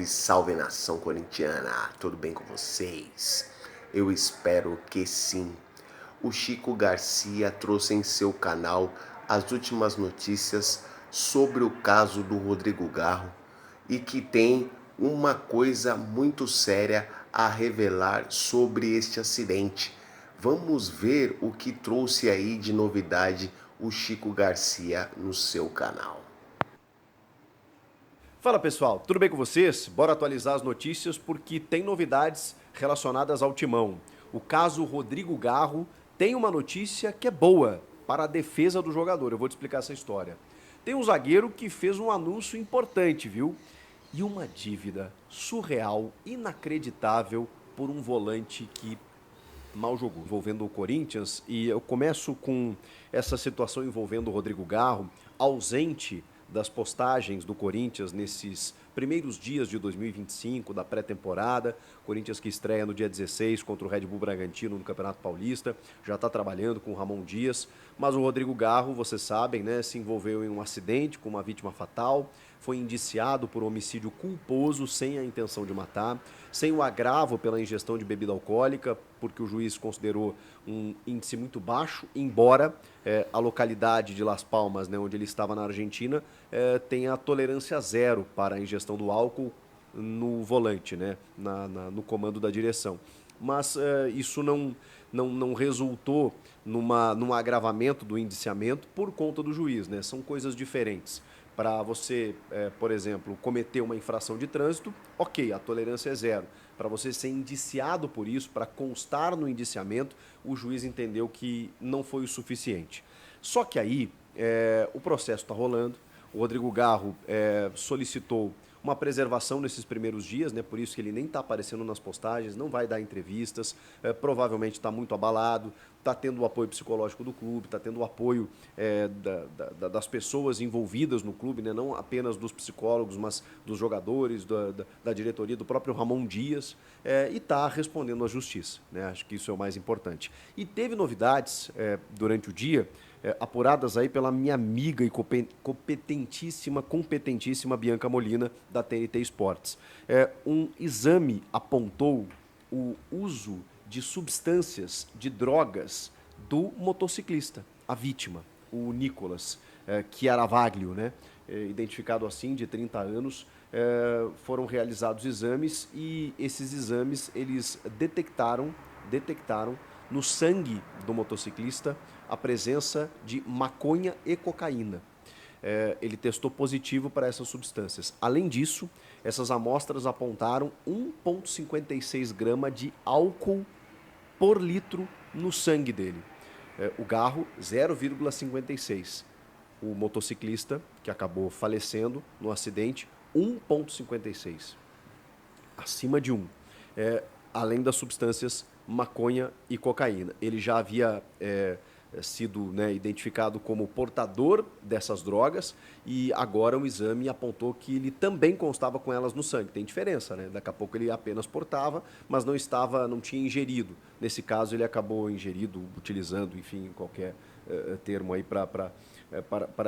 Salve, salve nação corintiana! Tudo bem com vocês? Eu espero que sim. O Chico Garcia trouxe em seu canal as últimas notícias sobre o caso do Rodrigo Garro e que tem uma coisa muito séria a revelar sobre este acidente. Vamos ver o que trouxe aí de novidade o Chico Garcia no seu canal. Fala pessoal, tudo bem com vocês? Bora atualizar as notícias porque tem novidades relacionadas ao Timão. O caso Rodrigo Garro tem uma notícia que é boa para a defesa do jogador. Eu vou te explicar essa história. Tem um zagueiro que fez um anúncio importante, viu? E uma dívida surreal, inacreditável por um volante que mal jogou, envolvendo o Corinthians. E eu começo com essa situação envolvendo o Rodrigo Garro, ausente das postagens do Corinthians nesses primeiros dias de 2025, da pré-temporada. Corinthians que estreia no dia 16 contra o Red Bull Bragantino no Campeonato Paulista, já está trabalhando com o Ramon Dias. Mas o Rodrigo Garro, vocês sabem, né, se envolveu em um acidente com uma vítima fatal, foi indiciado por homicídio culposo sem a intenção de matar, sem o agravo pela ingestão de bebida alcoólica, porque o juiz considerou um índice muito baixo, embora a localidade de Las Palmas, né, onde ele estava na Argentina, tenha tolerância zero para a ingestão do álcool no volante, né, no comando da direção. Mas isso não resultou num agravamento do indiciamento por conta do juiz, né? São coisas diferentes. Para você, por exemplo, cometer uma infração de trânsito, ok, a tolerância é zero. Para você ser indiciado por isso, para constar no indiciamento, o juiz entendeu que não foi o suficiente. Só que aí, o processo está rolando, o Rodrigo Garro solicitou uma preservação nesses primeiros dias, né? Por isso que ele nem está aparecendo nas postagens, não vai dar entrevistas, provavelmente está muito abalado, está tendo o apoio psicológico do clube, está tendo o apoio das pessoas envolvidas no clube, né? Não apenas dos psicólogos, mas dos jogadores, da diretoria, do próprio Ramon Dias, e está respondendo à justiça, né? Acho que isso é o mais importante. E teve novidades durante o dia, apuradas aí pela minha amiga e competentíssima Bianca Molina, da TNT Esportes. Um exame apontou o uso de substâncias, de drogas, do motociclista, a vítima, o Nicolas Chiaravaglio, né? Identificado assim, de 30 anos. Foram realizados exames e esses exames eles detectaram no sangue do motociclista a presença de maconha e cocaína. Ele testou positivo para essas substâncias. Além disso, essas amostras apontaram 1,56 grama de álcool por litro no sangue dele. O Garro, 0,56. O motociclista, que acabou falecendo no acidente, 1,56. Acima de 1. Além das substâncias maconha e cocaína. Ele já havia sido, né, identificado como portador dessas drogas e agora o exame apontou que ele também constava com elas no sangue. Tem diferença, né? Daqui a pouco ele apenas portava, mas não tinha ingerido. Nesse caso ele acabou ingerido, utilizando, enfim, qualquer termo aí para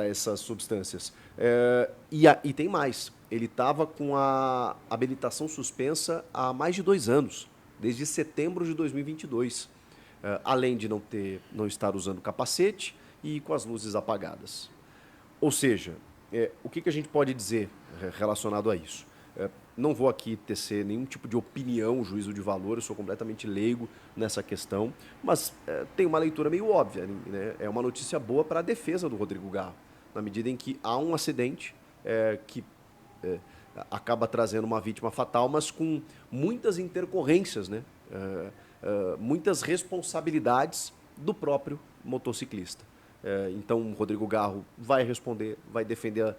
essas substâncias. E tem mais, ele estava com a habilitação suspensa há mais de 2 anos, desde setembro de 2022. Além de não estar usando capacete e com as luzes apagadas. Ou seja, o que a gente pode dizer relacionado a isso? Não vou aqui tecer nenhum tipo de opinião, juízo de valor, eu sou completamente leigo nessa questão, mas tem uma leitura meio óbvia, né? É uma notícia boa para a defesa do Rodrigo Garro, na medida em que há um acidente que acaba trazendo uma vítima fatal, mas com muitas intercorrências, né? Muitas responsabilidades do próprio motociclista. Então, o Rodrigo Garro vai responder, vai defender,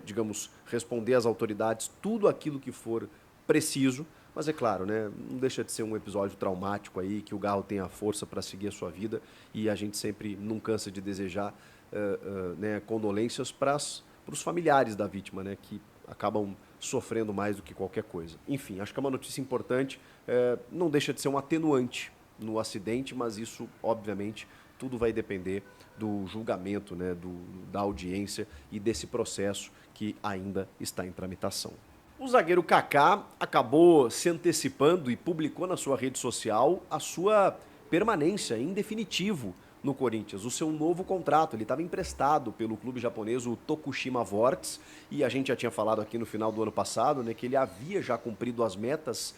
digamos, responder às autoridades tudo aquilo que for preciso, mas é claro, né, não deixa de ser um episódio traumático aí, que o Garro tenha força para seguir a sua vida e a gente sempre não cansa de desejar né, condolências para os familiares da vítima, né, que acabam sofrendo mais do que qualquer coisa. Enfim, acho que é uma notícia importante, não deixa de ser um atenuante no acidente, mas isso, obviamente, tudo vai depender do julgamento, né, da audiência e desse processo que ainda está em tramitação. O zagueiro Kaká acabou se antecipando e publicou na sua rede social a sua permanência em definitivo no Corinthians, o seu novo contrato. Ele estava emprestado pelo clube japonês, o Tokushima Vortis, e a gente já tinha falado aqui no final do ano passado, né, que ele havia já cumprido as metas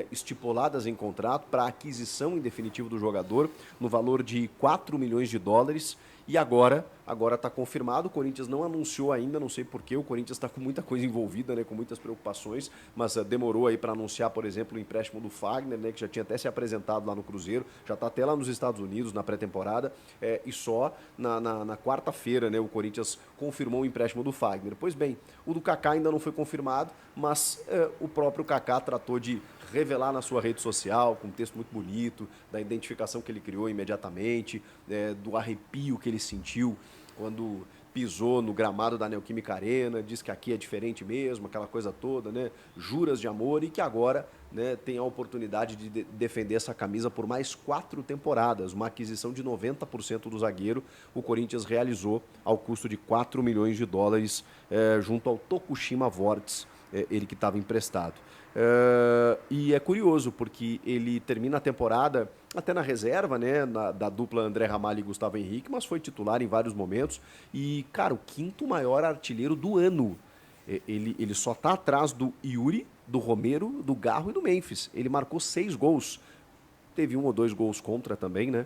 estipuladas em contrato para a aquisição em definitivo do jogador no valor de 4 milhões de dólares. E agora está confirmado. O Corinthians não anunciou ainda, não sei porquê. O Corinthians está com muita coisa envolvida, né, com muitas preocupações, mas demorou aí para anunciar, por exemplo, o empréstimo do Fagner, né, que já tinha até se apresentado lá no Cruzeiro, já está até lá nos Estados Unidos na pré-temporada, e só na quarta-feira, né, o Corinthians confirmou o empréstimo do Fagner. Pois bem, o do Kaká ainda não foi confirmado, mas o próprio Kaká tratou de revelar na sua rede social, com um texto muito bonito, da identificação que ele criou imediatamente, do arrepio que ele sentiu quando pisou no gramado da Neoquímica Arena, diz que aqui é diferente mesmo, aquela coisa toda, né? Juras de amor, e que agora, né, tem a oportunidade de defender essa camisa por mais 4 temporadas, uma aquisição de 90% do zagueiro. O Corinthians realizou ao custo de 4 milhões de dólares junto ao Tokushima Vortis, ele que estava emprestado. E é curioso, porque ele termina a temporada até na reserva, né, da dupla André Ramalho e Gustavo Henrique, mas foi titular em vários momentos. E, cara, o quinto maior artilheiro do ano. Ele só está atrás do Yuri, do Romero, do Garro e do Memphis. Ele marcou 6 gols. Teve 1 ou 2 gols contra também, né?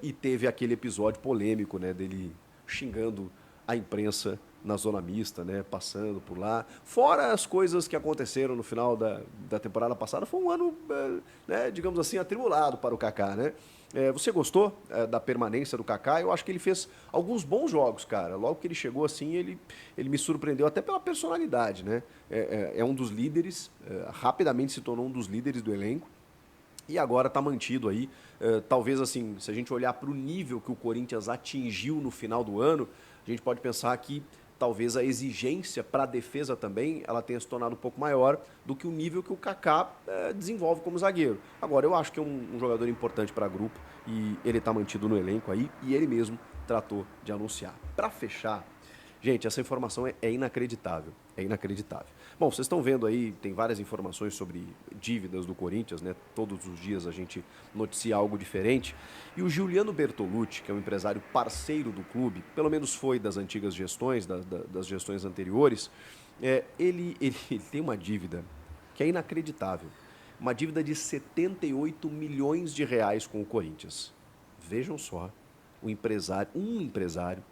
E teve aquele episódio polêmico, né, dele xingando a imprensa na zona mista, né, passando por lá. Fora as coisas que aconteceram no final da temporada passada, foi um ano, né, digamos assim, atribulado para o Kaká, né? Você gostou da permanência do Kaká? Eu acho que ele fez alguns bons jogos, cara. Logo que ele chegou assim, ele me surpreendeu até pela personalidade, né? É um dos líderes, rapidamente se tornou um dos líderes do elenco. E agora está mantido aí. Talvez, assim, se a gente olhar para o nível que o Corinthians atingiu no final do ano, a gente pode pensar que talvez a exigência para a defesa também ela tenha se tornado um pouco maior do que o nível que o Kaká desenvolve como zagueiro. Agora, eu acho que é um jogador importante para o grupo e ele está mantido no elenco aí, e ele mesmo tratou de anunciar. Para fechar, gente, essa informação é inacreditável. É inacreditável. Bom, vocês estão vendo aí, tem várias informações sobre dívidas do Corinthians, né? Todos os dias a gente noticia algo diferente. E o Giuliano Bertolucci, que é um empresário parceiro do clube, pelo menos foi das antigas gestões, das gestões anteriores, ele tem uma dívida que é inacreditável. Uma dívida de 78 milhões de reais com o Corinthians. Vejam só, um empresário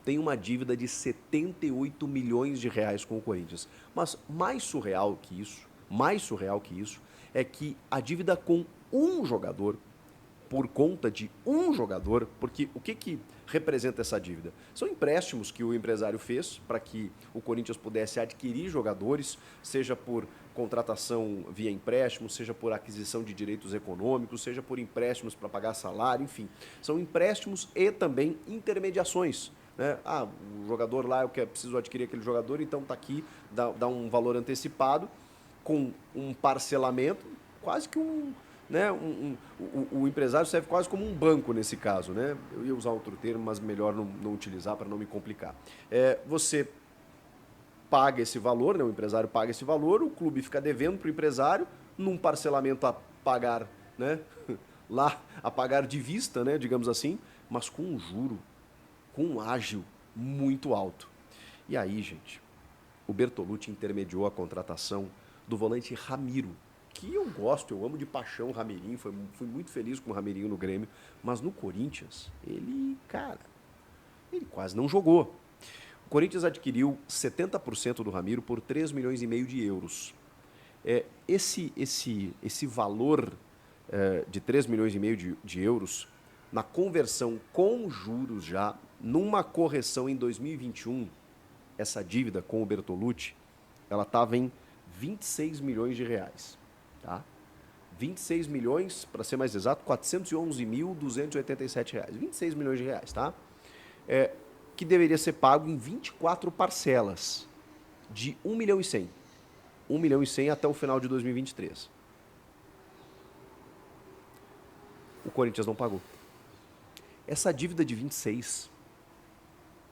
tem uma dívida de 78 milhões de reais com o Corinthians. Mas mais surreal que isso, é que a dívida com um jogador, por conta de um jogador, porque o que representa essa dívida? São empréstimos que o empresário fez para que o Corinthians pudesse adquirir jogadores, seja por contratação via empréstimo, seja por aquisição de direitos econômicos, seja por empréstimos para pagar salário, enfim. São empréstimos e também intermediações. Né? O jogador lá, eu preciso adquirir aquele jogador, então está aqui, dá um valor antecipado, com um parcelamento, quase que né, o empresário serve quase como um banco nesse caso. Né? Eu ia usar outro termo, mas melhor não utilizar para não me complicar. Você paga esse valor, né, o empresário paga esse valor, o clube fica devendo para o empresário, num parcelamento a pagar, né, lá, a pagar de vista, né, digamos assim, mas com um juro, com um ágio muito alto. E aí, gente, o Bertolucci intermediou a contratação do volante Ramiro, que eu gosto, eu amo de paixão o Ramirinho, fui muito feliz com o Ramirinho no Grêmio, mas no Corinthians, ele quase não jogou. O Corinthians adquiriu 70% do Ramiro por 3 milhões e meio de euros. Esse valor de 3 milhões e meio de euros, na conversão com juros já, numa correção em 2021, essa dívida com o Bertolucci, ela estava em 26 milhões de reais. Tá? 26 milhões, para ser mais exato, 411.287 reais. 26 milhões de reais, tá? Que deveria ser pago em 24 parcelas de 1 milhão e 100. 1 milhão e 100 até o final de 2023. O Corinthians não pagou. Essa dívida de 26,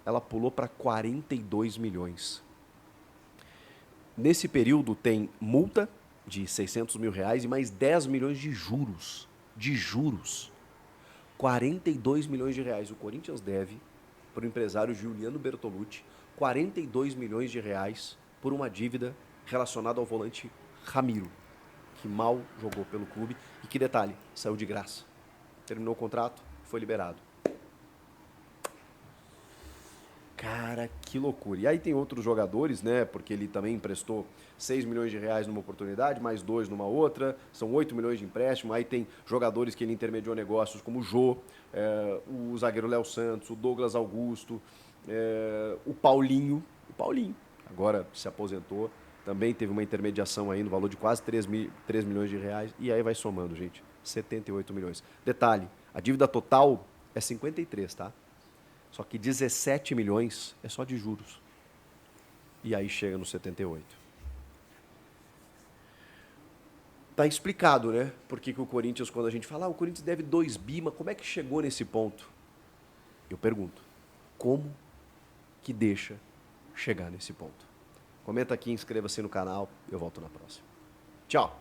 ela pulou para 42 milhões. Nesse período tem multa de 600 mil reais e mais 10 milhões de juros. De juros. 42 milhões de reais. O Corinthians deve para o empresário Giuliano Bertolucci 42 milhões de reais por uma dívida relacionada ao volante Ramiro, que mal jogou pelo clube e que, detalhe, saiu de graça. Terminou o contrato, foi liberado. Cara, que loucura. E aí tem outros jogadores, né? Porque ele também emprestou 6 milhões de reais numa oportunidade, mais 2 numa outra, são 8 milhões de empréstimo. Aí tem jogadores que ele intermediou negócios, como o Jô, o zagueiro Léo Santos, o Douglas Augusto, o Paulinho. O Paulinho, agora se aposentou, também teve uma intermediação aí no valor de quase 3 milhões de reais. E aí vai somando, gente, 78 milhões. Detalhe, a dívida total é 53, tá? Só que 17 milhões é só de juros. E aí chega no 78. Tá explicado, né? Por que o Corinthians, quando a gente fala, o Corinthians deve 2 bi, mas como é que chegou nesse ponto? Eu pergunto, como que deixa chegar nesse ponto? Comenta aqui, inscreva-se no canal, eu volto na próxima. Tchau!